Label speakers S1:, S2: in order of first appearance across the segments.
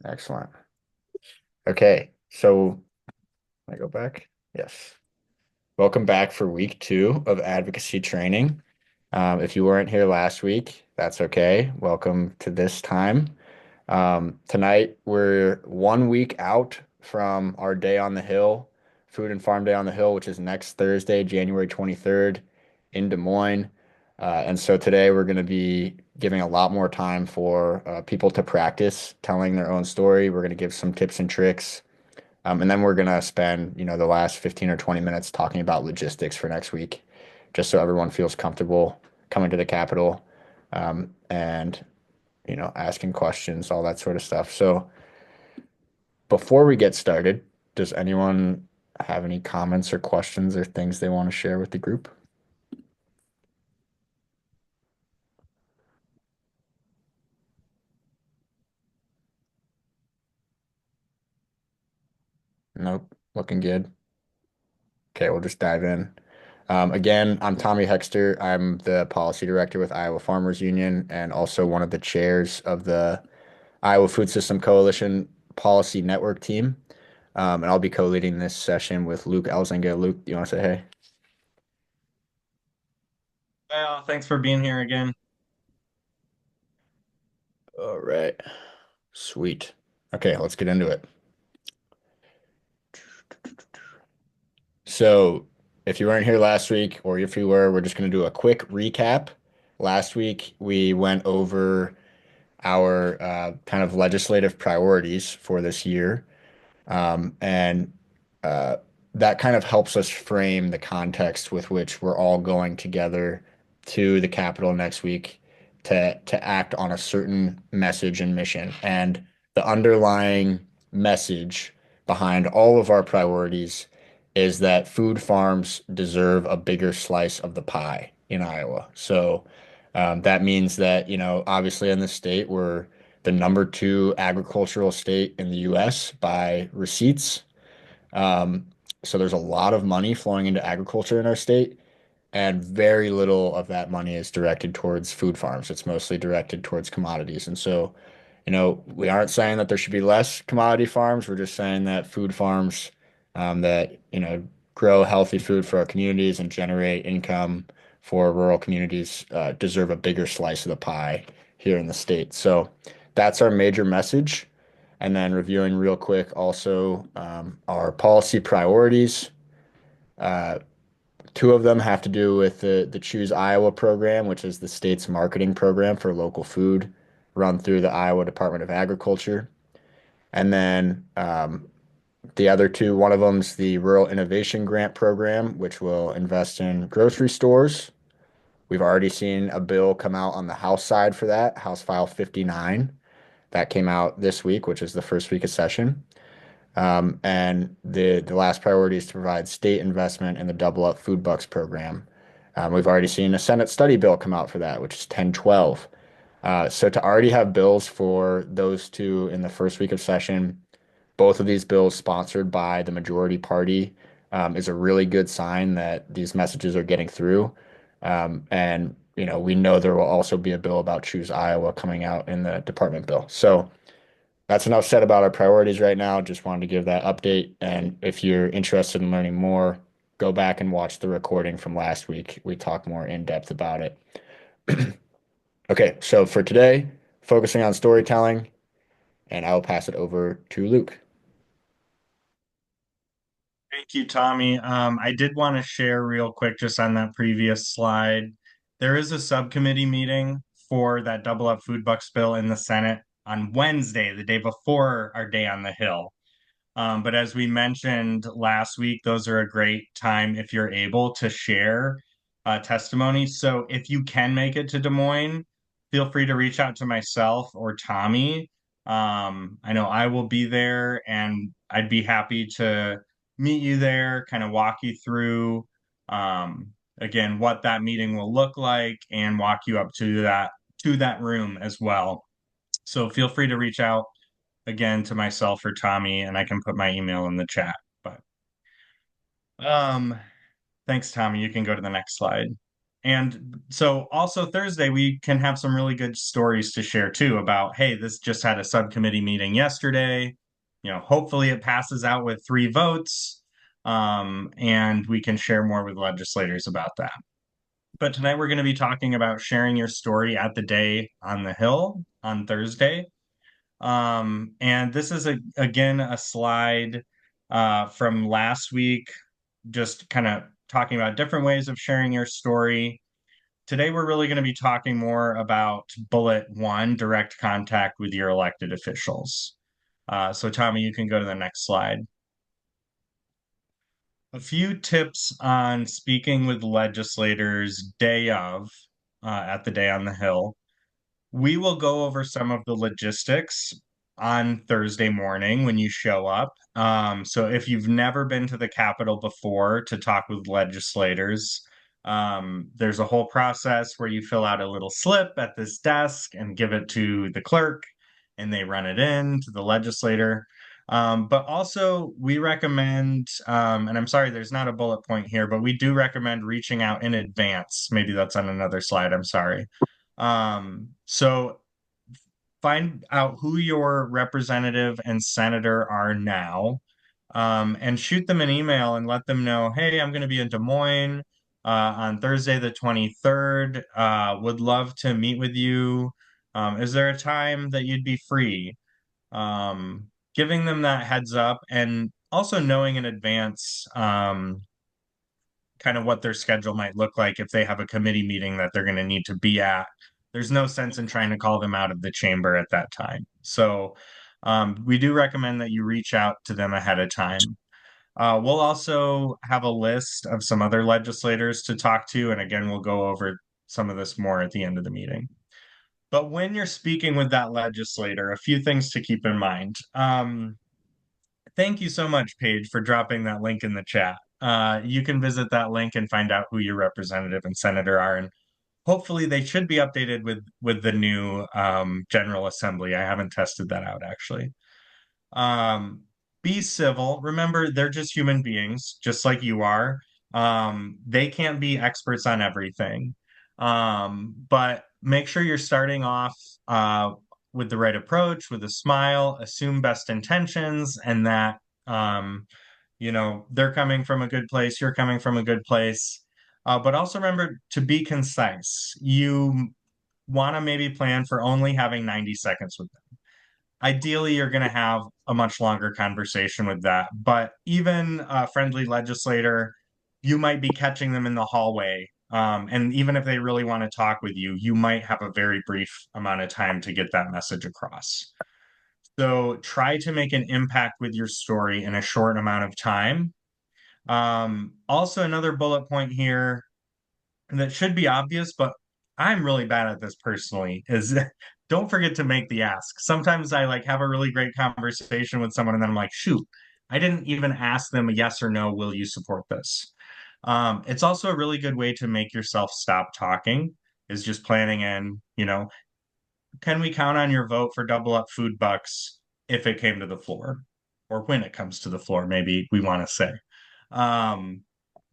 S1: Excellent. Okay, so I go back. Yes. Welcome back for week 2 of advocacy training. If you weren't here last week, that's okay. Welcome to this time. Tonight, we're 1 week out from our day on the Hill, Food and Farm Day on the Hill, which is next Thursday, January 23rd in Des Moines. And so today we're going to be giving a lot more time for people to practice telling their own story. We're going to give some tips and tricks. And then we're going to spend, the last 15 or 20 minutes talking about logistics for next week, just so everyone feels comfortable coming to the Capitol, and asking questions, all that sort of stuff. So before we get started, does anyone have any comments or questions or things they want to share with the group? Nope, looking good. Okay, we'll just dive in. Again, I'm Tommy Hexter. I'm the policy director with Iowa Farmers Union and also one of the chairs of the Iowa Food System Coalition Policy Network team. And I'll be co-leading this session with Luke Elzinga. Luke, do you want to say hey?
S2: Well, thanks for being here again.
S1: All right. Sweet. Okay, let's get into it. So, if you weren't here last week, or if you were, we're just going to do a quick recap. Last week, we went over our kind of legislative priorities for this year. And uh, that kind of helps us frame the context with which we're all going together to the Capitol next week to act on a certain message and mission. And the underlying message behind all of our priorities is that food farms deserve a bigger slice of the pie in Iowa. So that means that, obviously in the state, we're the number 2 agricultural state in the US by receipts. Um, so there's a lot of money flowing into agriculture in our state, and very little of that money is directed towards food farms. It's mostly directed towards commodities. And so, we aren't saying that there should be less commodity farms. We're just saying that food farms that, grow healthy food for our communities and generate income for rural communities deserve a bigger slice of the pie here in the state. So that's our major message. And then reviewing real quick also our policy priorities. Uh, Two of them have to do with the Choose Iowa program, which is the state's marketing program for local food run through the Iowa Department of Agriculture. And then the other two, one of them's the Rural Innovation Grant Program, which will invest in grocery stores. We've already seen a bill come out on the House side for that, House File 59. That came out this week, which is the first week of session. And the last priority is to provide state investment in the Double Up Food Bucks program. We've already seen a Senate study bill come out for that, which is 1012. So to already have bills for those two in the first week of session, both of these bills sponsored by the majority party, is a really good sign that these messages are getting through. And we know there will also be a bill about Choose Iowa coming out in the department bill. So that's enough said about our priorities right now. Just wanted to give that update. And if you're interested in learning more, go back and watch the recording from last week. We talk more in depth about it. Okay, so for today, focusing on storytelling, and I'll pass it over to Luke.
S2: Thank you, Tommy. I did want to share real quick just on that previous slide. There is a subcommittee meeting for that double up food bucks bill in the Senate on Wednesday, the day before our day on the Hill. But as we mentioned last week, those are a great time if you're able to share testimony. So if you can make it to Des Moines, feel free to reach out to myself or Tommy. I know I will be there and I'd be happy to meet you there, kind of walk you through again what that meeting will look like and walk you up to that room as well. So feel free to reach out again to myself or Tommy, and I can put my email in the chat. But um, thanks, Tommy. You can go to the next slide. And so also Thursday, we can have some really good stories to share too about, hey, this just had a subcommittee meeting yesterday. Hopefully it passes out with 3 votes. And we can share more with legislators about that. But tonight we're going to be talking about sharing your story at the Day on the Hill on Thursday. And this is again a slide from last week, just kind of talking about different ways of sharing your story. Today, we're really going to be talking more about bullet one, direct contact with your elected officials. So, Tommy, you can go to the next slide. A few tips on speaking with legislators day of, at the Day on the Hill. We will go over some of the logistics on Thursday morning when you show up. So if you've never been to the Capitol before to talk with legislators, there's a whole process where you fill out a little slip at this desk and give it to the clerk, and they run it in to the legislator. But also, we recommend, and I'm sorry, there's not a bullet point here, but we do recommend reaching out in advance. Maybe that's on another slide. I'm sorry. So find out who your representative and senator are now, and shoot them an email and let them know, hey, I'm going to be in Des Moines on Thursday the 23rd. Would love to meet with you. Is there a time that you'd be free? Giving them that heads up and also knowing in advance kind of what their schedule might look like if they have a committee meeting that they're going to need to be at. There's no sense in trying to call them out of the chamber at that time. So we do recommend that you reach out to them ahead of time. We'll also have a list of some other legislators to talk to. And again, we'll go over some of this more at the end of the meeting. But when you're speaking with that legislator, a few things to keep in mind. Thank you so much, Paige, for dropping that link in the chat. You can visit that link and find out who your representative and senator are, and hopefully they should be updated with the new General Assembly. I haven't tested that out actually. Um, be civil. Remember, they're just human beings, just like you are. They can't be experts on everything, but make sure you're starting off with the right approach, with a smile, assume best intentions, and that they're coming from a good place, you're coming from a good place. But also remember to be concise. You want to maybe plan for only having 90 seconds with them. Ideally, you're going to have a much longer conversation with that. But even a friendly legislator, you might be catching them in the hallway. And even if they really want to talk with you, you might have a very brief amount of time to get that message across. So try to make an impact with your story in a short amount of time. Also, another bullet point here that should be obvious, but I'm really bad at this personally, is don't forget to make the ask. Sometimes I like have a really great conversation with someone and then I'm like, shoot, I didn't even ask them a yes or no, will you support this? It's also a really good way to make yourself stop talking, is just planning in, can we count on your vote for double up food bucks if it came to the floor? Or when it comes to the floor, maybe we want to say. Um,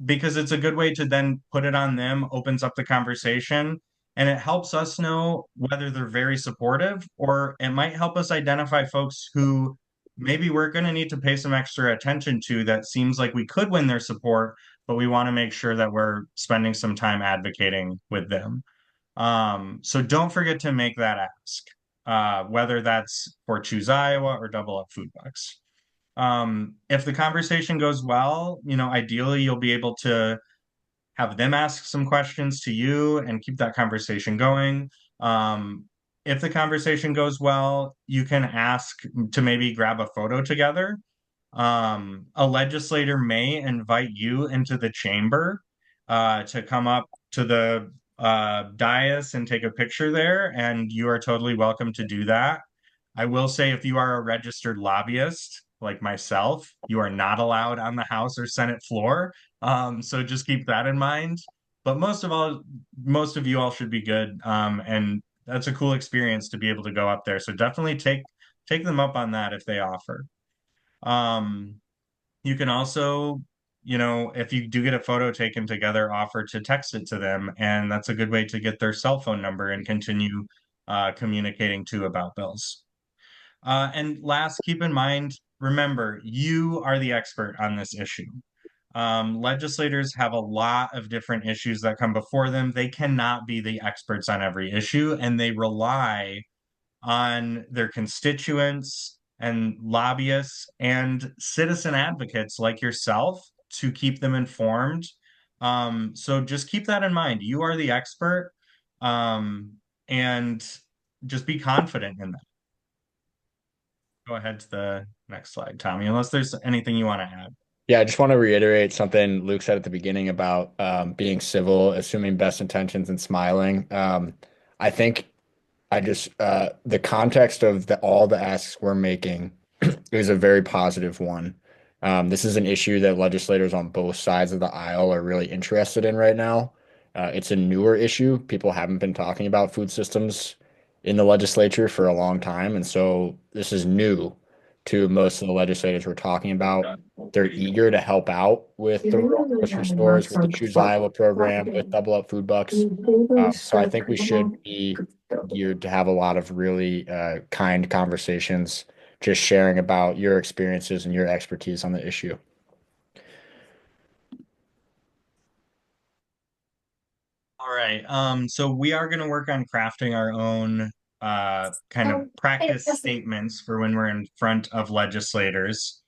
S2: because it's a good way to then put it on them, opens up the conversation, and it helps us know whether they're very supportive, or it might help us identify folks who maybe we're going to need to pay some extra attention to that seems like we could win their support, but we want to make sure that we're spending some time advocating with them. So don't forget to make that ask, whether that's for Choose Iowa or Double Up Food Bucks. If the conversation goes well, ideally you'll be able to have them ask some questions to you and keep that conversation going. If the conversation goes well, you can ask to maybe grab a photo together. A legislator may invite you into the chamber to come up to the dais and take a picture there, and you are totally welcome to do that. I will say if you are a registered lobbyist like myself, you are not allowed on the House or Senate floor. So just keep that in mind. But most of all, most of you all should be good. And that's a cool experience to be able to go up there. So definitely take them up on that if they offer. Um, you can also if you do get a photo taken together, offer to text it to them. And that's a good way to get their cell phone number and continue communicating too about bills. And last, keep in mind, remember, you are the expert on this issue. Legislators have a lot of different issues that come before them. They cannot be the experts on every issue, and they rely on their constituents and lobbyists and citizen advocates like yourself to keep them informed. So just keep that in mind. You are the expert, um, and just be confident in that. Go ahead to the next slide, Tommy, unless there's anything you want to add.
S1: Yeah, I just want to reiterate something Luke said at the beginning about being civil, assuming best intentions and smiling. I think I just the context of all the asks we're making is a very positive one. This is an issue that legislators on both sides of the aisle are really interested in right now. It's a newer issue. People haven't been talking about food systems in the legislature for a long time, and so this is new to most of the legislators we're talking about. They're eager to help out with the rural grocery stores, with the Choose Iowa program, with Double Up Food Bucks. So I think we should be geared to have a lot of really kind conversations, just sharing about your experiences and your expertise on the issue.
S2: All right. So we are going to work on crafting our own kind of practice statements for when we're in front of legislators.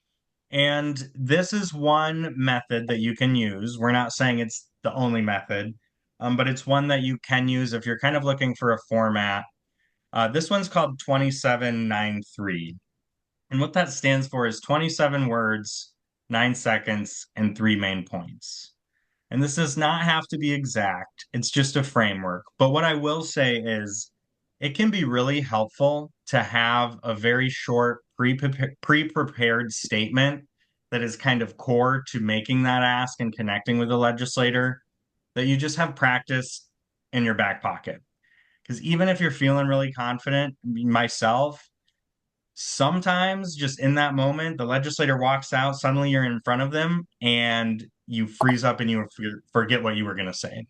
S2: And this is one method that you can use. We're not saying it's the only method, but it's one that you can use if you're kind of looking for a format. This one's called 2793. And what that stands for is 27 words, 9 seconds, and three main points. And this does not have to be exact, it's just a framework. But what I will say is it can be really helpful to have a very short, pre-prepared statement that is kind of core to making that ask and connecting with the legislator that you just have practice in your back pocket. Because even if you're feeling really confident, myself, sometimes just in that moment, the legislator walks out, suddenly you're in front of them and you freeze up and you forget what you were going to say.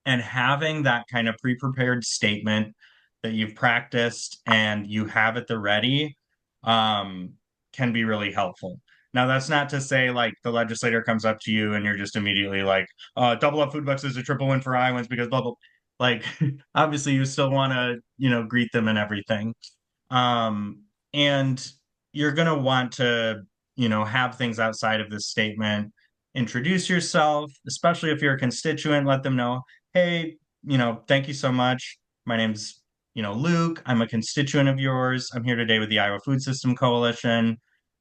S2: And having that kind of pre-prepared statement that you've practiced and you have at the ready um, can be really helpful. Now, that's not to say like the legislator comes up to you and you're just immediately like, double up food bucks is a triple win for Iowans because blah, blah. Like, obviously, you still want to, greet them and everything. Um, and you're going to want to, have things outside of this statement. Introduce yourself, especially if you're a constituent, let them know, hey, thank you so much. My name's, Luke. I'm a constituent of yours. I'm here today with the Iowa Food System Coalition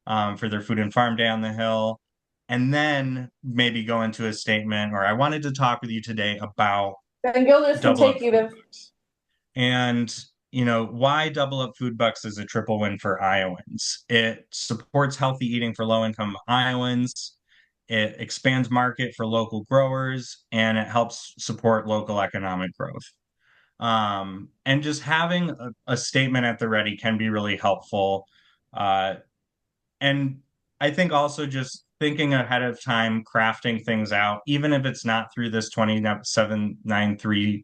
S2: for their Food and Farm Day on the Hill. And then maybe go into a statement, or I wanted to talk with you today about
S3: Then Gilders can
S2: double up
S3: take you
S2: food
S3: to.
S2: bucks. And, why double up food bucks is a triple win for Iowans. It supports healthy eating for low income Iowans. It expands market for local growers and it helps support local economic growth. And just having a statement at the ready can be really helpful. Uh, and I think also just thinking ahead of time, crafting things out, even if it's not through this 2793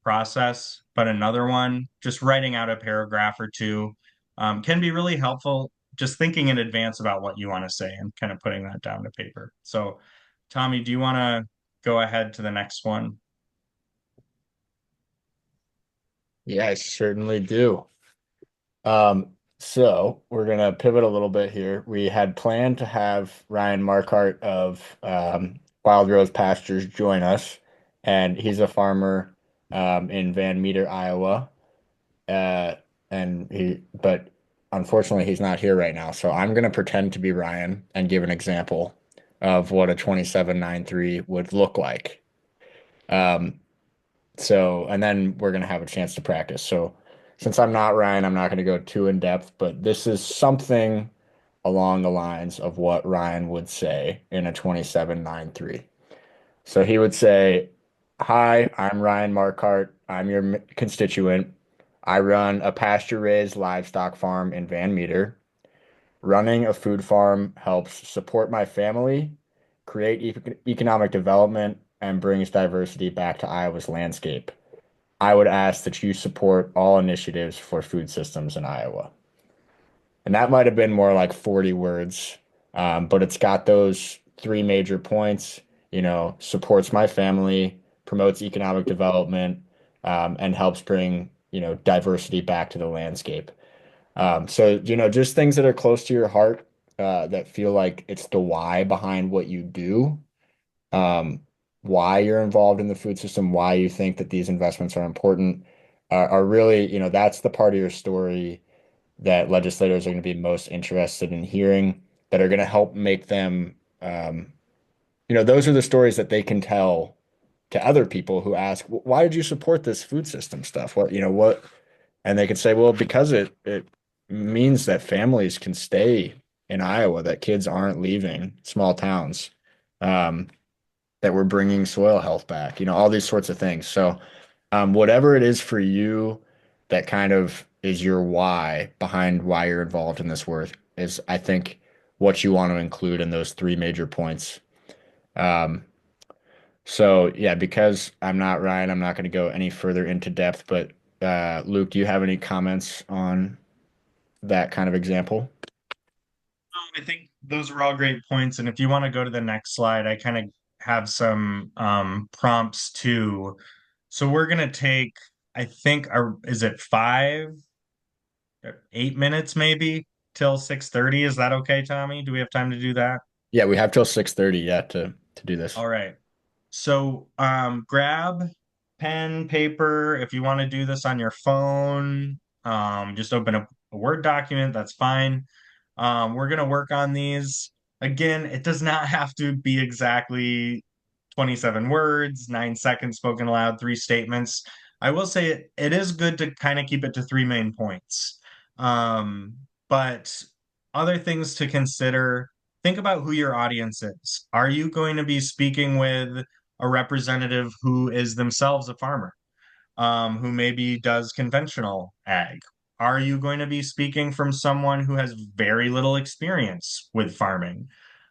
S2: process, but another one, just writing out a paragraph or two can be really helpful. Just thinking in advance about what you want to say and kind of putting that down to paper. So, Tommy, do you want to go ahead to the next one?
S1: Yeah, I certainly do. So we're gonna pivot a little bit here. We had planned to have Ryan Markart of Wild Rose Pastures join us, and he's a farmer in Van Meter, Iowa. Uh, but unfortunately, he's not here right now. So I'm gonna pretend to be Ryan and give an example of what a 2793 would look like. Um, and then we're going to have a chance to practice. So since I'm not Ryan, I'm not going to go too in depth, but this is something along the lines of what Ryan would say in a 2793. So he would say, "Hi, I'm Ryan Markart. I'm your constituent. I run a pasture-raised livestock farm in Van Meter. Running a food farm helps support my family, create economic development and brings diversity back to Iowa's landscape. I would ask that you support all initiatives for food systems in Iowa. And that might have been more like 40 words, but it's got those three major points, supports my family, promotes economic development, and helps bring, diversity back to the landscape. So, just things that are close to your heart, that feel like it's the why behind what you do, um, why you're involved in the food system, why you think that these investments are important, are really, that's the part of your story that legislators are going to be most interested in hearing, that are going to help make them, those are the stories that they can tell to other people who ask, why did you support this food system stuff? What, and they could say, well, because it means that families can stay in Iowa, that kids aren't leaving small towns, um, that we're bringing soil health back, all these sorts of things. So, whatever it is for you that kind of is your why behind why you're involved in this work is, I think, what you want to include in those three major points. Um, so yeah, because I'm not Ryan, I'm not going to go any further into depth, but Luke, do you have any comments on that kind of example?
S2: I think those are all great points. And if you want to go to the next slide, I kind of have some prompts too. So we're gonna take, I think, is it 8 minutes maybe till 6:30? Is that okay, Tommy? Do we have time to do that?
S1: Yeah, we have till 6:30, yeah, to do this.
S2: All right. So grab pen, paper. If you want to do this on your phone, just open up a Word document. That's fine. We're gonna work on these. Again, it does not have to be exactly 27 words, 9 seconds spoken aloud, three statements. I will say it is good to kind of keep it to three main points. But other things to consider, think about who your audience is. Are you going to be speaking with a representative who is themselves a farmer, who maybe does conventional ag? Are you going to be speaking from someone who has very little experience with farming?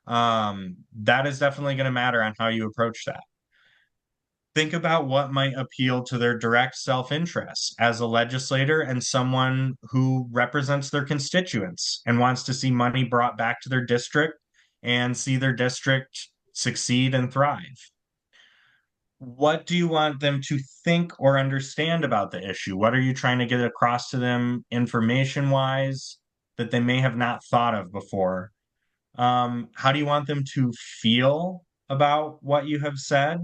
S2: That is definitely going to matter on how you approach that. Think about what might appeal to their direct self-interest as a legislator and someone who represents their constituents and wants to see money brought back to their district and see their district succeed and thrive. What do you want them to think or understand about the issue? What are you trying to get across to them information wise that they may have not thought of before? How do you want them to feel about what you have said?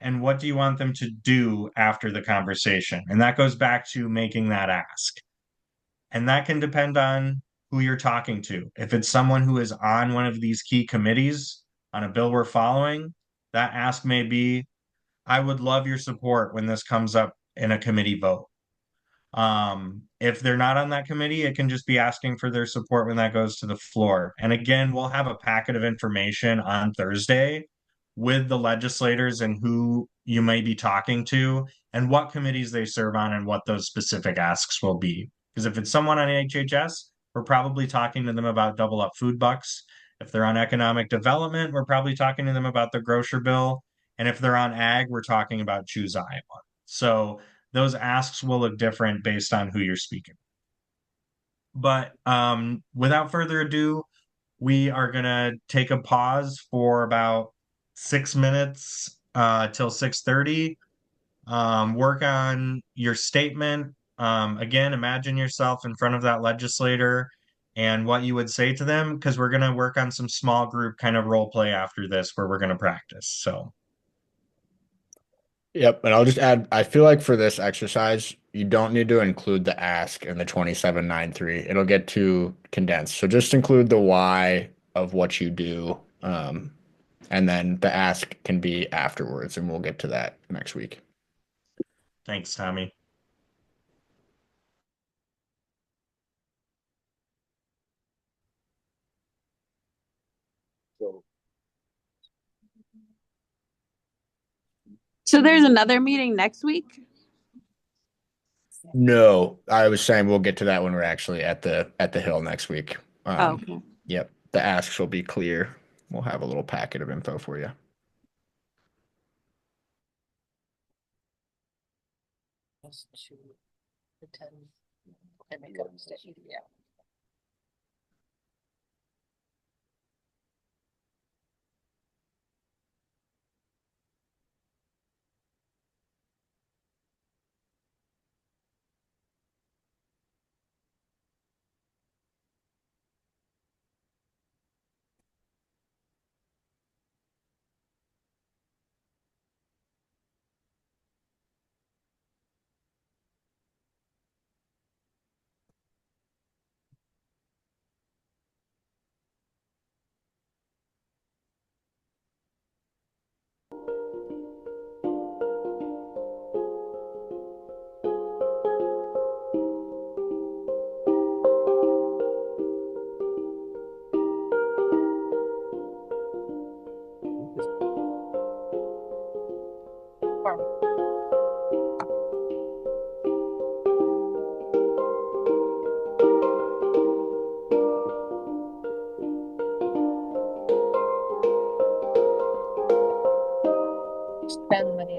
S2: And what do you want them to do after the conversation? And that goes back to making that ask. And that can depend on who you're talking to. If it's someone who is on one of these key committees on a bill we're following, that ask may be, I would love your support when this comes up in a committee vote. If they're not on that committee, it can just be asking for their support when that goes to the floor. And again, we'll have a packet of information on Thursday with the legislators and who you may be talking to and what committees they serve on and what those specific asks will be. Because if it's someone on HHS, we're probably talking to them about double up food bucks. If they're on economic development, we're probably talking to them about the grocery bill. And if they're on ag, we're talking about Choose Iowa. So those asks will look different based on who you're speaking. But without further ado, we are going to take a pause for about 6 minutes till 6:30. Work on your statement. Again, imagine yourself in front of that legislator and what you would say to them, because we're going to work on some small group kind of role play after this where we're going to practice. So
S1: Yep, and I'll just add, I feel like for this exercise, you don't need to include the ask in the 2793. It'll get too condensed. So just include the why of what you do, and then the ask can be afterwards, and we'll get to that next week.
S2: thanks, Tommy.
S3: So there's another meeting next week?
S1: No, I was saying we'll get to that when we're actually at the Hill next week.
S3: Oh, okay.
S1: Yep, the asks will be clear. we'll have a little packet of info for you.
S4: Just to attend and make a mistake. Yeah. Spend money.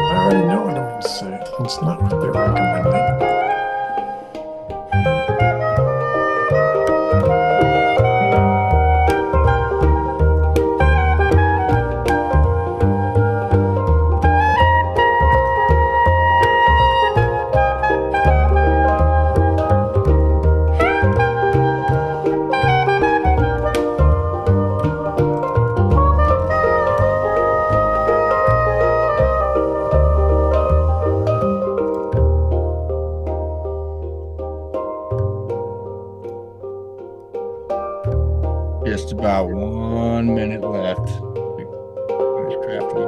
S1: I already know what I'm going to say. It's not what they're recommending. Just about 1 minute left. There's crafty.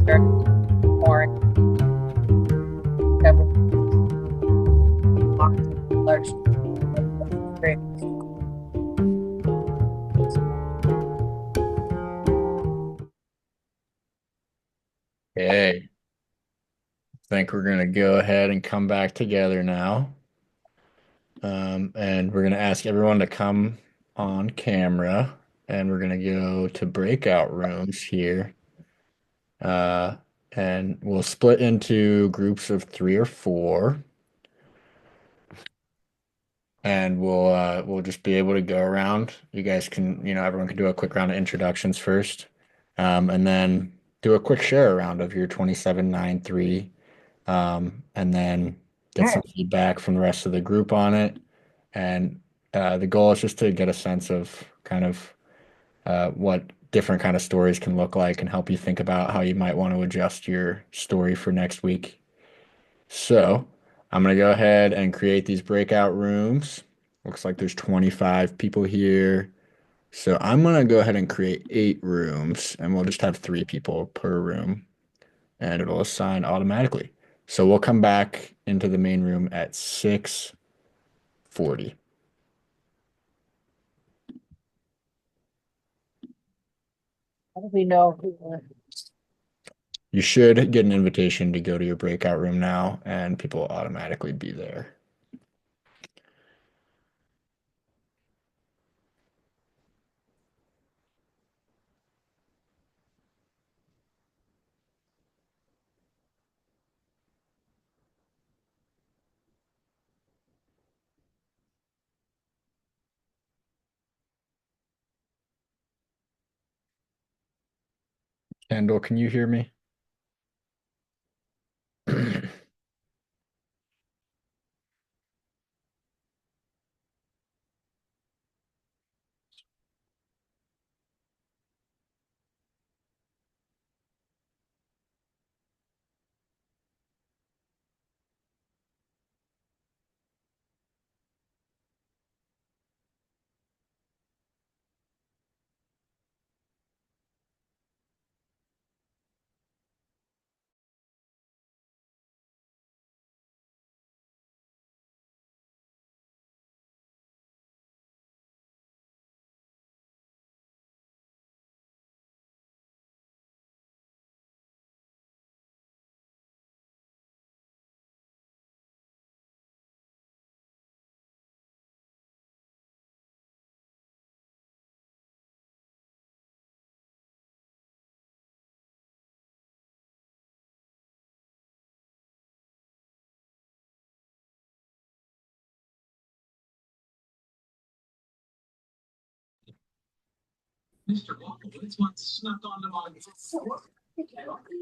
S4: Start more large. Great.
S1: Okay. I think we're going to go ahead and come back together now. And we're going to ask everyone to come on camera, and we're going to go to breakout rooms here. And we'll split into groups of 3 or 4. And we'll just be able to go around. You guys can, everyone can do a quick round of introductions first. And then do a quick share around of your 2793 and then get some feedback from the rest of the group on it. And the goal is just to get a sense of kind of what different kind of stories can look like and help you think about how you might want to adjust your story for next week. So I'm going to go ahead and create these breakout rooms. Looks like there's 25 people here. So I'm going to go ahead and create 8 rooms, and we'll just have 3 people per room, and it'll assign automatically. So we'll come back into the main room at 6:40.
S4: How do we know who?
S1: You should get an invitation to go to your breakout room now, and people will automatically be there. Kendall, can you hear me?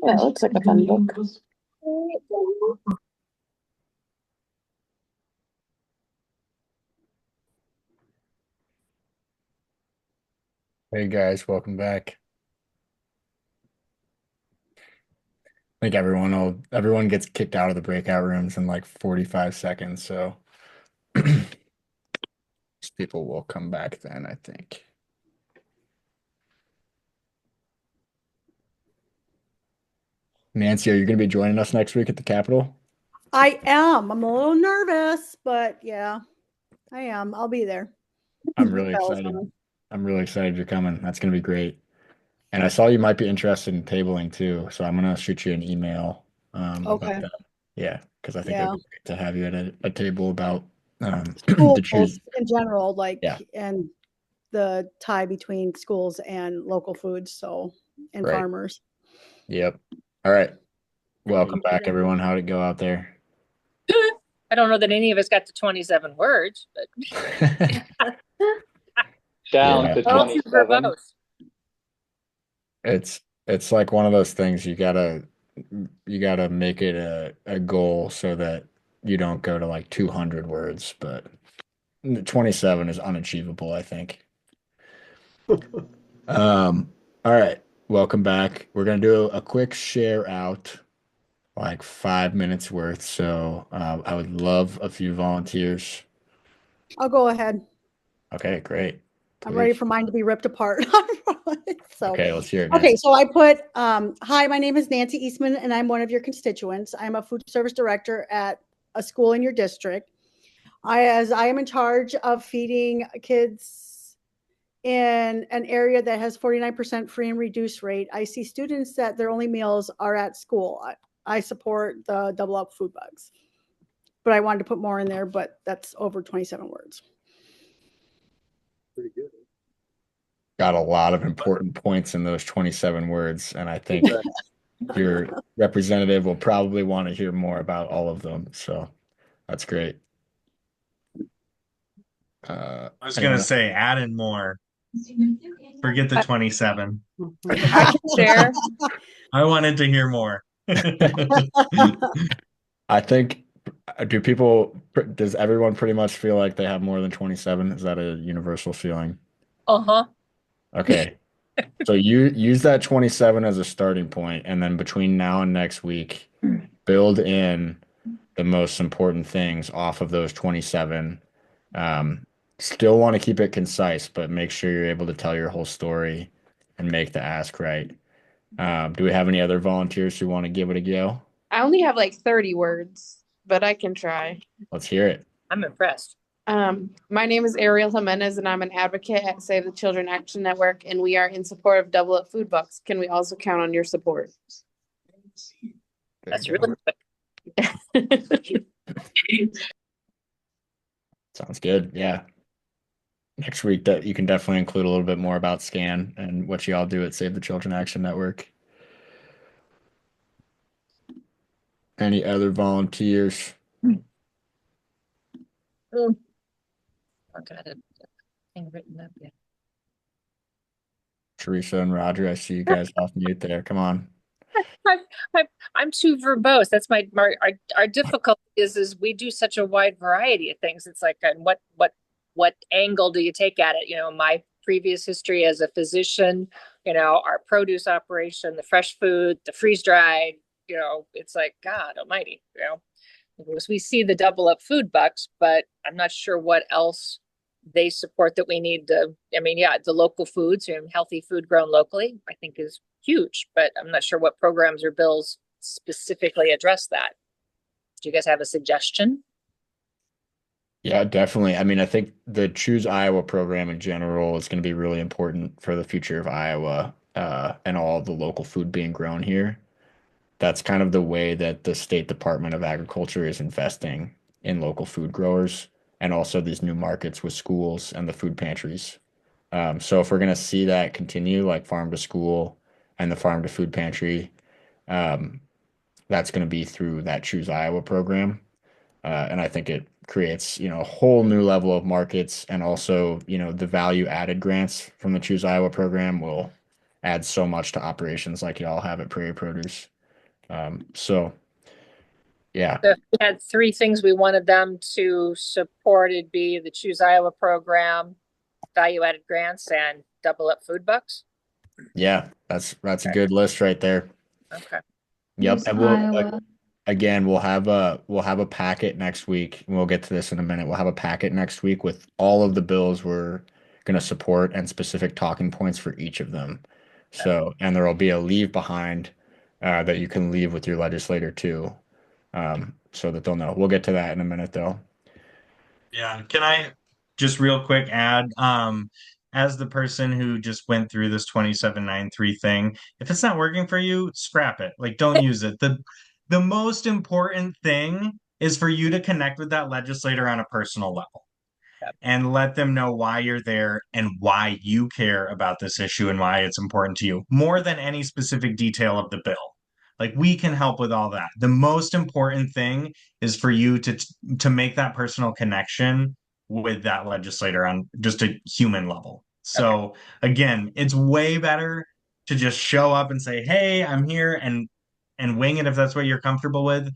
S3: Yeah, it looks like a fun book.
S1: Hey guys, welcome back. I think everyone gets kicked out of the breakout rooms in like 45 seconds, so people will come back then, I think. Nancy, are you going to be joining us next week at the Capitol?
S5: I am. I'm a little nervous, but yeah, I am. I'll be there.
S1: I'm really
S5: Bells
S1: excited.
S5: on.
S1: I'm really excited you're coming. That's going to be great. And I saw you might be interested in tabling too, so I'm going to shoot you an email about
S5: Okay.
S1: that. Yeah, because I think it
S5: Yeah.
S1: would be great to have you at a table about the choose.
S5: Schools in general,
S1: Yeah,
S5: and the tie between schools and local foods, and
S1: right.
S5: farmers.
S1: Yep. All right. Welcome back, everyone. How'd it go out there?
S4: I don't know that any of us got to 27 words, but
S6: Down
S1: Yeah.
S6: to
S4: all too
S6: 27.
S4: verbose.
S1: It's like one of those things you gotta make it a goal so that you don't go to like 200 words, but 27 is unachievable, I think. All right, welcome back. We're gonna do a quick share out, like 5 minutes worth. So I would love a few volunteers.
S5: I'll go ahead.
S1: Okay, great.
S5: I'm ready
S1: Please.
S5: for mine to be ripped apart. So,
S1: Okay, let's hear it,
S5: okay,
S1: Nancy.
S5: so I put, hi, my name is Nancy Eastman, and I'm one of your constituents. I'm a food service director at a school in your district. As I am in charge of feeding kids in an area that has 49% free and reduced rate, I see students that their only meals are at school. I support the double up food bugs, but I wanted to put more in there, but that's over 27 words.
S1: Got a lot of important points in those 27 words, and I think your representative will probably want to hear more about all of them. So that's great.
S2: I was gonna say add in more. Forget the 27.
S4: I can share.
S2: I wanted to hear more.
S1: I think, does everyone pretty much feel like they have more than 27? Is that a universal feeling?
S4: Uh-huh.
S1: Okay. So you use that 27 as a starting point, and then between now and next week, build in the most important things off of those 27. Um, Still want to keep it concise, but make sure you're able to tell your whole story and make the ask right. Do we have any other volunteers who want to give it a go?
S3: I only have like 30 words, but I can try.
S1: Let's hear it.
S4: I'm impressed.
S3: My name is Ariel Jimenez, and I'm an advocate at Save the Children Action Network, and we are in support of Double Up Food Bucks. Can we also count on your support?
S4: That's really quick.
S1: Sounds good. Yeah. Next week that you can definitely include a little bit more about SCAN and what you all do at Save the Children Action Network. Any other volunteers?
S4: Oh, got it. Thing written up yet.
S1: Teresa and Roger, I see you guys off mute there. Come on.
S4: I'm too verbose. That's our difficulty is we do such a wide variety of things. It's like, and what angle do you take at it? You know, my previous history as a physician, you know, our produce operation, the fresh food, the freeze dried, you know, it's like, God almighty, you know, because we see the double up food bucks, but I'm not sure what else they support that we need to. I mean, yeah, the local foods and healthy food grown locally, I think is huge, but I'm not sure what programs or bills specifically address that. Do you guys have a suggestion?
S1: Yeah, definitely. I mean, I think the Choose Iowa program in general is going to be really important for the future of Iowa, and all the local food being grown here. That's kind of the way that the State Department of Agriculture is investing in local food growers and also these new markets with schools and the food pantries. So if we're going to see that continue, like farm to school and the farm to food pantry, um, that's going to be through that Choose Iowa program. And I think it creates, a whole new level of markets, and also, the value added grants from the Choose Iowa program will add so much to operations like y'all have at Prairie Produce. So yeah,
S4: So if we had three things we wanted them to support, it'd be the Choose Iowa program, value added grants, and double up food bucks.
S1: yeah, that's a good list right there.
S4: Okay.
S1: Yep,
S7: Choose
S1: and
S7: Iowa.
S1: again, we'll have a packet next week, and we'll get to this in a minute. We'll have a packet next week with all of the bills we're going to support and specific talking points for each of them. So, and there will be a leave behind that you can leave with your legislator too, so that they'll know. We'll get to that in a minute, though.
S2: Yeah, can I just real quick add, as the person who just went through this 2793 thing, if it's not working for you, scrap it. Like, don't use it. The most important thing is for you to connect with that legislator on a personal level and let them know why you're there and why you care about this issue and why it's important to you, more than any specific detail of the bill. Like, we can help with all that. The most important thing is for you to make that personal connection with that legislator on just a human level. So again, it's way better to just show up and say, "Hey, I'm here," and wing it if that's what you're comfortable with,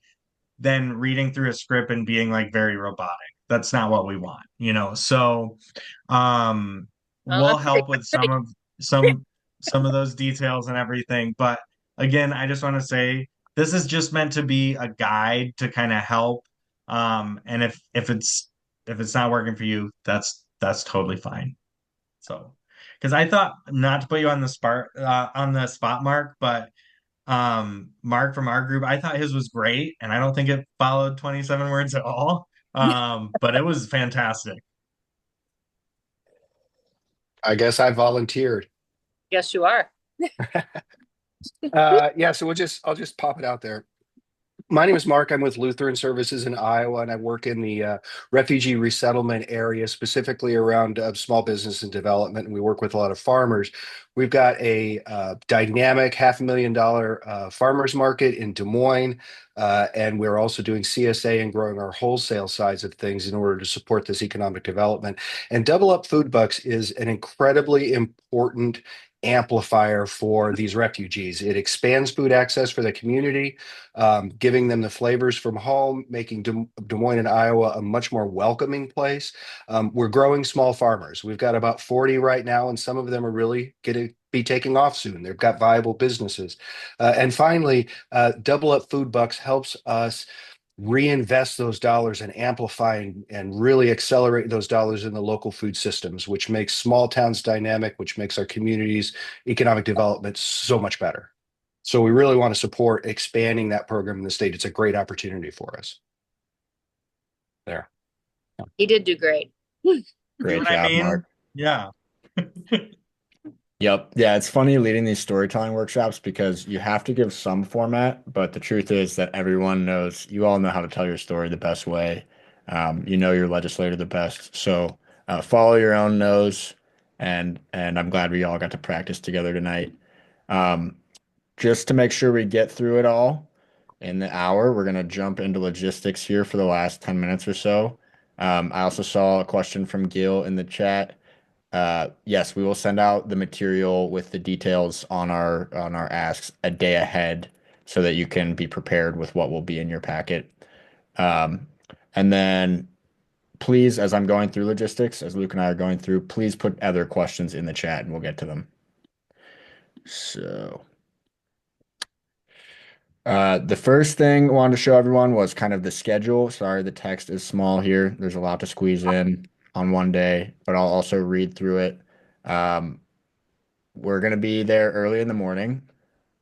S2: than reading through a script and being like very robotic. That's not what we want, you know. So we'll help with some of those details and everything. But again, I just want to say this is just meant to be a guide to kind of help. And if it's not working for you, that's totally fine. So, because I thought, not to put you on the spot, Mark, but Mark from our group, I thought his was great, and I don't think it followed 27 words at all. But it was fantastic.
S8: I guess I volunteered.
S4: Yes, you are.
S8: Yeah, so I'll just pop it out there. My name is Mark. I'm with Lutheran Services in Iowa, and I work in the refugee resettlement area, specifically around small business and development. And we work with a lot of farmers. We've got a dynamic $500,000 farmers market in Des Moines, and we're also doing CSA and growing our wholesale sides of things in order to support this economic development. And Double Up Food Bucks is an incredibly important amplifier for these refugees. It expands food access for the community, giving them the flavors from home, making Des Moines and Iowa a much more welcoming place. We're growing small farmers. We've got about 40 right now, and some of them are really going to be taking off soon. They've got viable businesses. And finally, Double Up Food Bucks helps us reinvest those dollars and amplify and really accelerate those dollars in the local food systems, which makes small towns dynamic, which makes our communities' economic development so much better. So we really want to support expanding that program in the state. It's a great opportunity for us. There.
S4: He did do great.
S1: Great
S2: What I
S1: job,
S2: mean?
S1: Mark.
S2: Yeah.
S1: Yep. Yeah, it's funny leading these storytelling workshops because you have to give some format, but the truth is that everyone knows, you all know how to tell your story the best way. You know your legislator the best. So follow your own nose, and I'm glad we all got to practice together tonight. Um, just to make sure we get through it all in the hour, we're going to jump into logistics here for the last 10 minutes or so. I also saw a question from Gil in the chat. Yes, we will send out the material with the details on our asks a day ahead so that you can be prepared with what will be in your packet. Um, and then please, as I'm going through logistics, as Luke and I are going through, please put other questions in the chat and we'll get to them. So, the first thing I wanted to show everyone was kind of the schedule. Sorry, the text is small here. There's a lot to squeeze in on one day, but I'll also read through it. Um, We're going to be there early in the morning.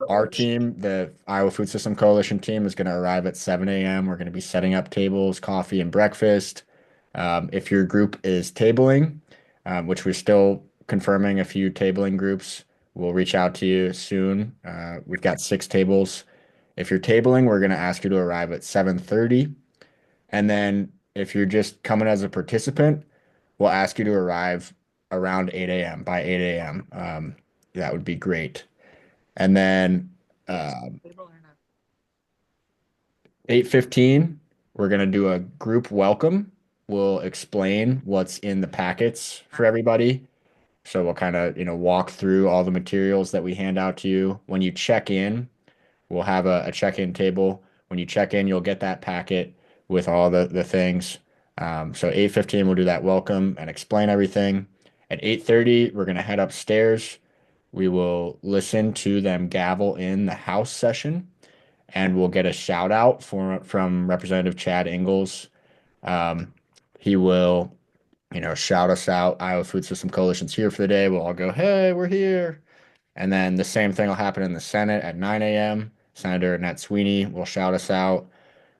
S1: Our team, the Iowa Food System Coalition team, is going to arrive at 7 a.m. We're going to be setting up tables, coffee, and breakfast. If your group is tabling, which we're still confirming a few tabling groups, we'll reach out to you soon. We've got 6 tables. If you're tabling, we're going to ask you to arrive at 7:30. And then if you're just coming as a participant, we'll ask you to arrive around 8 a.m. by 8 a.m. That would be great. And then 8:15, we're gonna do a group welcome. We'll explain what's in the packets for everybody. So we'll kind of, walk through all the materials that we hand out to you. When you check in, we'll have a check-in table. When you check in, you'll get that packet with all the things. So 8:15, we'll do that welcome and explain everything. At 8:30, we're gonna head upstairs. We will listen to them gavel in the House session, and we'll get a shout out from Representative Chad Ingalls. Um, he will, shout us out. Iowa Food System Coalition's here for the day. We'll all go, hey, we're here. And then the same thing will happen in the Senate at 9 a.m. Senator Annette Sweeney will shout us out.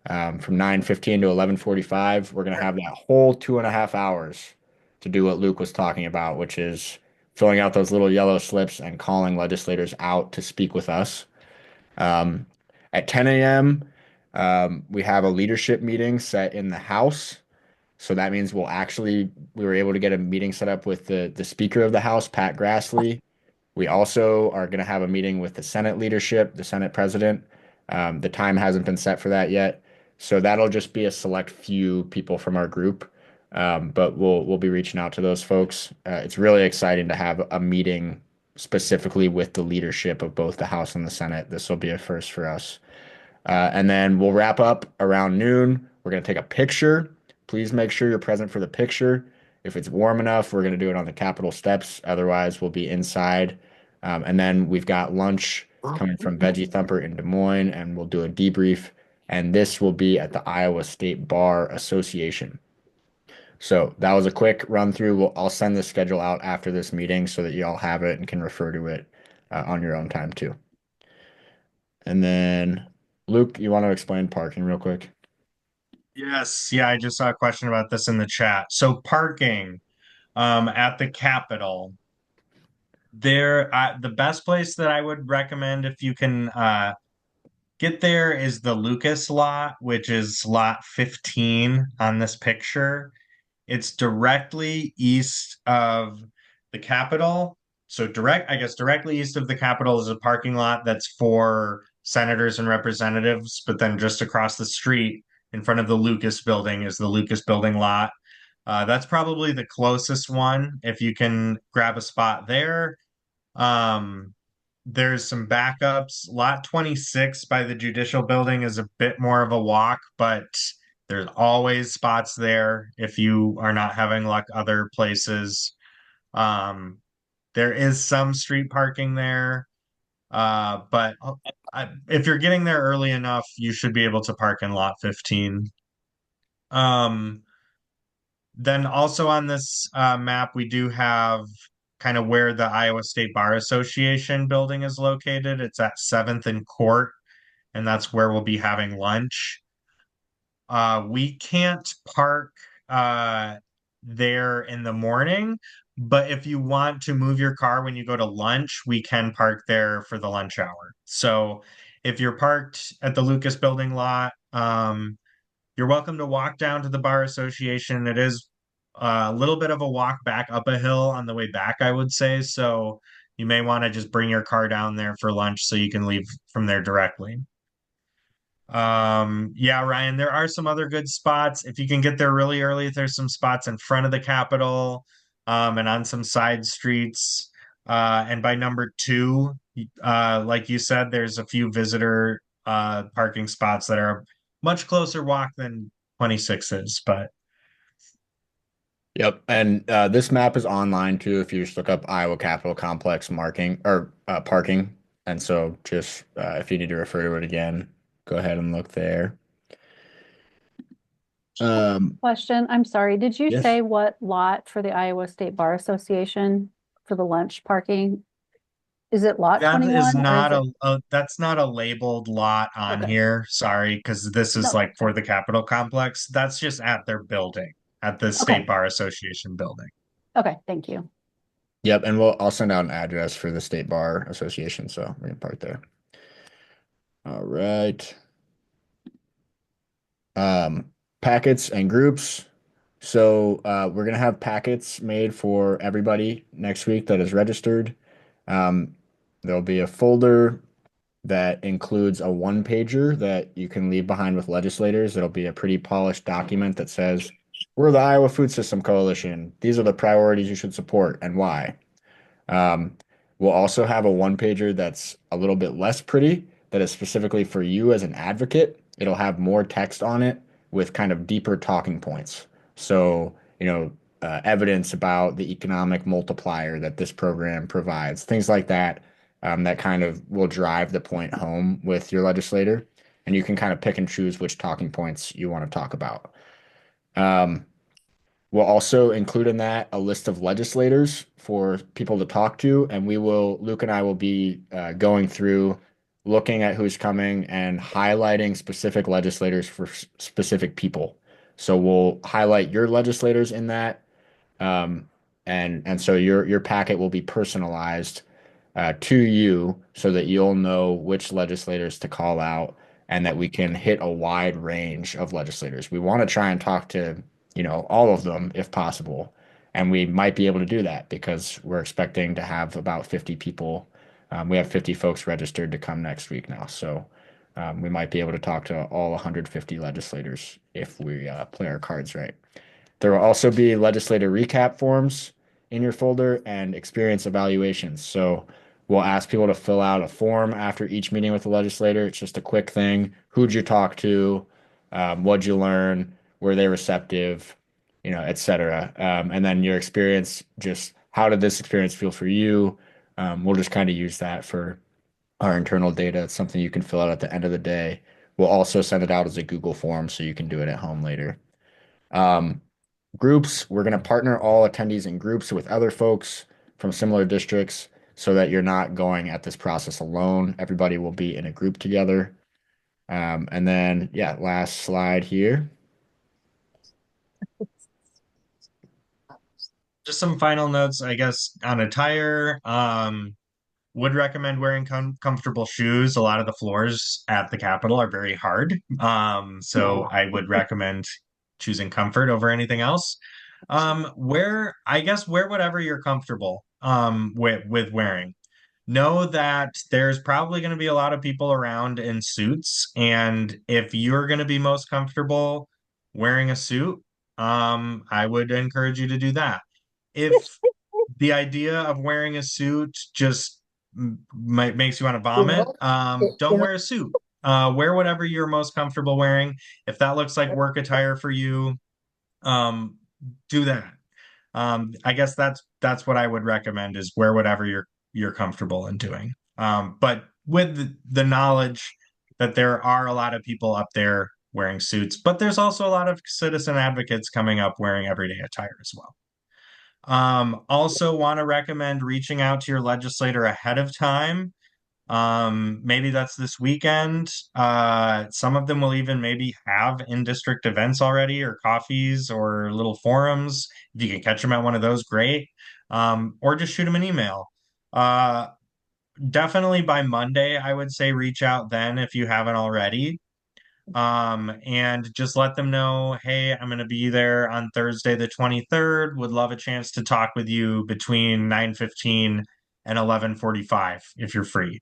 S1: From 9:15 to 11:45, we're going to have that whole 2.5 hours to do what Luke was talking about, which is filling out those little yellow slips and calling legislators out to speak with us. Um, at 10 a.m., we have a leadership meeting set in the House. So that means we were able to get a meeting set up with the Speaker of the House, Pat Grassley. We also are going to have a meeting with the Senate leadership, the Senate president. The time hasn't been set for that yet. So that'll just be a select few people from our group. But we'll be reaching out to those folks. It's really exciting to have a meeting specifically with the leadership of both the House and the Senate. This will be a first for us. And then we'll wrap up around noon. We're going to take a picture. Please make sure you're present for the picture. If it's warm enough, we're going to do it on the Capitol steps. Otherwise, we'll be inside. And then we've got lunch coming from Veggie Thumper in Des Moines, and we'll do a debrief. And this will be at the Iowa State Bar Association. So that was a quick run through. I'll send the schedule out after this meeting so that you all have it and can refer to it on your own time too. And then, Luke, you want to explain parking real quick?
S2: Yes. Yeah, I just saw a question about this in the chat. So parking at the Capitol. The best place that I would recommend if you can get there is the Lucas lot, which is lot 15 on this picture. It's directly east of the Capitol. So directly east of the Capitol is a parking lot that's for senators and representatives, but then just across the street in front of the Lucas building is the Lucas building lot. That's probably the closest one if you can grab a spot there. Um, there's some backups. Lot 26 by the Judicial Building is a bit more of a walk, but there's always spots there if you are not having luck other places. Um, there is some street parking there, but if you're getting there early enough, you should be able to park in lot 15. Um, then also on this map, we do have kind of where the Iowa State Bar Association building is located. It's at 7th and Court, and that's where we'll be having lunch. We can't park uh, there in the morning, but if you want to move your car when you go to lunch, we can park there for the lunch hour. So if you're parked at the Lucas Building lot, you're welcome to walk down to the Bar Association. It is a little bit of a walk back up a hill on the way back, I would say. So you may want to just bring your car down there for lunch so you can leave from there directly. Yeah, Ryan, there are some other good spots. If you can get there really early, there's some spots in front of the Capitol, and on some side streets. And by number two, like you said, there's a few visitor parking spots that are a much closer walk than 26 is, but
S1: Yep. And this map is online too if you just look up Iowa Capitol Complex marking or parking. And so just if you need to refer to it again, go ahead and look there.
S7: Question, I'm sorry, did you
S1: Yes.
S7: say what lot for the Iowa State Bar Association for the lunch parking? Is it lot
S2: that is
S7: 21 or is
S2: not
S7: it?
S2: that's not a labeled lot on
S7: Okay,
S2: here. Sorry, because this is
S7: no,
S2: like
S7: that's
S2: for
S7: fine.
S2: the Capitol complex. That's just at their building, at the State
S7: Okay,
S2: Bar Association building.
S7: okay, thank you.
S1: Yep. And I'll send out an address for the State Bar Association. So we can park there. All right. Um, Packets and groups. So we're gonna have packets made for everybody next week that is registered. Um, there'll be a folder that includes a one pager that you can leave behind with legislators. It'll be a pretty polished document that says, we're the Iowa Food System Coalition. These are the priorities you should support and why. Um, we'll also have a one pager that's a little bit less pretty, that is specifically for you as an advocate. It'll have more text on it with kind of deeper talking points. So, evidence about the economic multiplier that this program provides, things like that, that kind of will drive the point home with your legislator. And you can kind of pick and choose which talking points you want to talk about. Um, We'll also include in that a list of legislators for people to talk to, and Luke and I will be going through, looking at who's coming and highlighting specific legislators for specific people. So we'll highlight your legislators in that, um, and so your packet will be personalized to you so that you'll know which legislators to call out and that we can hit a wide range of legislators. We want to try and talk to, all of them if possible. And we might be able to do that because we're expecting to have about 50 people. We have 50 folks registered to come next week now. So we might be able to talk to all 150 legislators if we play our cards right. There will also be legislative recap forms in your folder and experience evaluations. So we'll ask people to fill out a form after each meeting with the legislator. It's just a quick thing. Who'd you talk to? What'd you learn? Were they receptive? Et cetera. And then your experience, just how did this experience feel for you? We'll just kind of use that for our internal data. It's something you can fill out at the end of the day. We'll also send it out as a Google form so you can do it at home later. Um, Groups, we're going to partner all attendees in groups with other folks from similar districts so that you're not going at this process alone. Everybody will be in a group together. And then, yeah, last slide here.
S2: Just some final notes, I guess, on attire. Would recommend wearing comfortable shoes. A lot of the floors at the Capitol are very hard. So I would recommend choosing comfort over anything else. Wear whatever you're comfortable with wearing. Know that there's probably going to be a lot of people around in suits, and if you're going to be most comfortable wearing a suit, I would encourage you to do that. If the idea of wearing a suit just makes you want to vomit. Don't wear a suit. Wear whatever you're most comfortable wearing. If that looks like work attire for you, do that. I guess that's what I would recommend is wear whatever you're comfortable in doing. But with the knowledge that there are a lot of people up there wearing suits, but there's also a lot of citizen advocates coming up wearing everyday attire as well. Also want to recommend reaching out to your legislator ahead of time. Maybe that's this weekend. Some of them will even maybe have in-district events already or coffees or little forums. If you can catch them at one of those, great. Or just shoot them an email. Definitely by Monday, I would say reach out then if you haven't already. And just let them know, hey, I'm going to be there on Thursday the 23rd. Would love a chance to talk with you between 9:15 and 11:45 if you're free.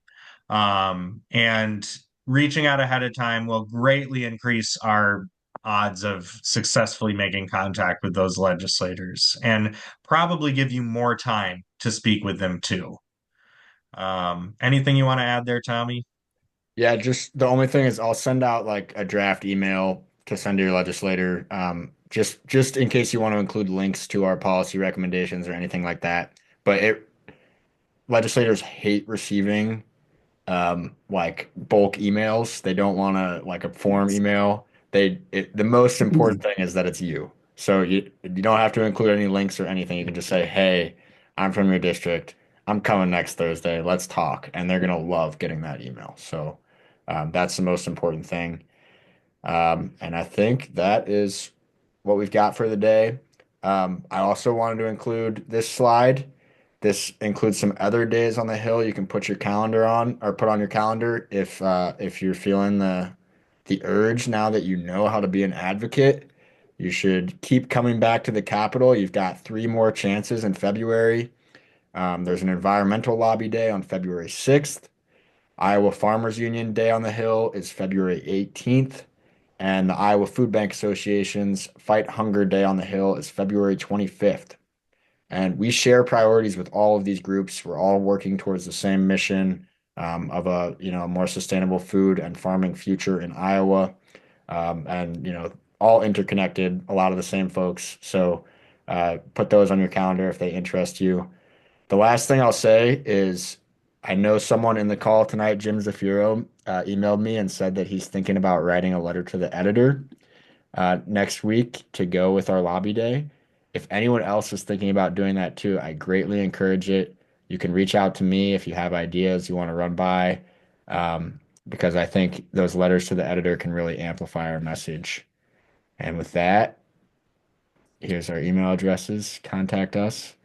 S2: And reaching out ahead of time will greatly increase our odds of successfully making contact with those legislators and probably give you more time to speak with them too. Anything you want to add there, Tommy?
S1: Yeah, just the only thing is I'll send out like a draft email to send to your legislator, just in case you want to include links to our policy recommendations or anything like that. But legislators hate receiving like bulk emails. They don't want to like a form email. The most important thing is that it's you. So you don't have to include any links or anything. You can just say, "Hey, I'm from your district. I'm coming next Thursday. Let's talk." And they're gonna love getting that email. So that's the most important thing. And I think that is what we've got for the day. I also wanted to include this slide. This includes some other days on the Hill you can put your calendar on or put on your calendar if you're feeling the urge now that you know how to be an advocate. You should keep coming back to the Capitol. You've got 3 more chances in February. There's an environmental lobby day on February 6th. Iowa Farmers Union Day on the Hill is February 18th. And the Iowa Food Bank Association's Fight Hunger Day on the Hill is February 25th. And we share priorities with all of these groups. We're all working towards the same mission of a more sustainable food and farming future in Iowa, and all interconnected. A lot of the same folks. So put those on your calendar if they interest you. The last thing I'll say is I know someone in the call tonight, Jim Zafiro, emailed me and said that he's thinking about writing a letter to the editor next week to go with our lobby day. If anyone else is thinking about doing that too, I greatly encourage it. You can reach out to me if you have ideas you want to run by, because I think those letters to the editor can really amplify our message. And with that, here's our email addresses. Contact us.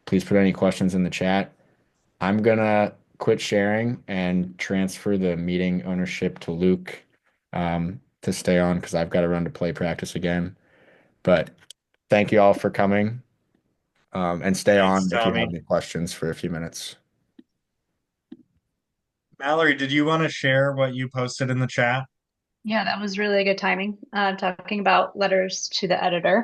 S1: Please put any questions in the chat. I'm gonna quit sharing and transfer the meeting ownership to Luke to stay on because I've got to run to play practice again. But thank you all for coming, and stay
S2: Thanks,
S1: on if you have
S2: Tommy.
S1: any questions for a few minutes.
S2: Mallory, did you want to share what you posted in the chat?
S9: Yeah, that was really good timing. Talking about letters to the editor.